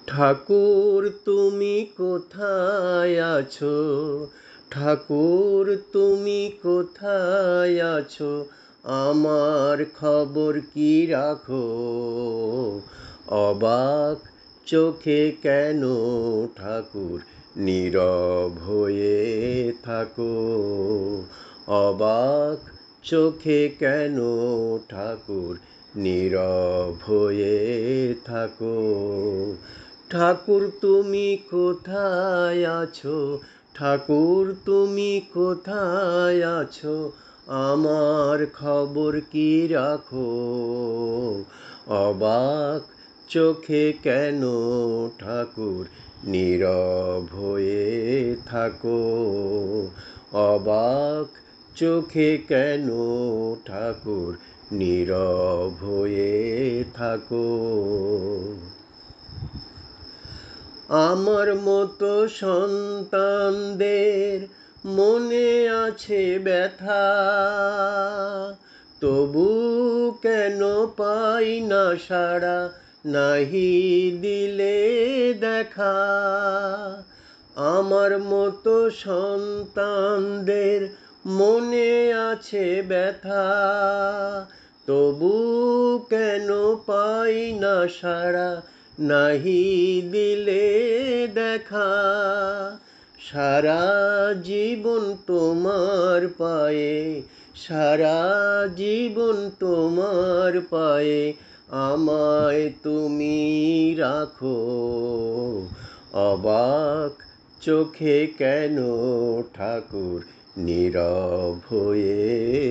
ঠাকুর তুমি কোথায় আছো? ঠাকুর তুমি কোথায় আছো? আমার খবর কি রাখো? অবাক চোখে কেন ঠাকুর নীরব হয়ে থাকো? অবাক চোখে কেন ঠাকুর নীরব হয়ে থাকো? ঠাকুর তুমি কোথায় আছো? ঠাকুর তুমি কোথায় আছো? আমার খবর কি রাখো? অবাক চোখে কেন ঠাকুর নীরব হয়ে থাকো? অবাক চোখে কেন ঠাকুর নীরব হয়ে থাকো? আমার মতো সন্তানদের মনে আছে ব্যথা, তবু কেন পাই না সাড়া, নাহি দিলে দেখা। আমার মতো সন্তানদের মনে আছে ব্যথা, তবু কেন পাই না সাড়া, নাহি দিলে দেখা। সারা জীবন তোমার পায়ে, সারা জীবন তোমার পায়ে আমায় তুমি রাখো। অবাক চোখে কেন ঠাকুর নীরব হয়ে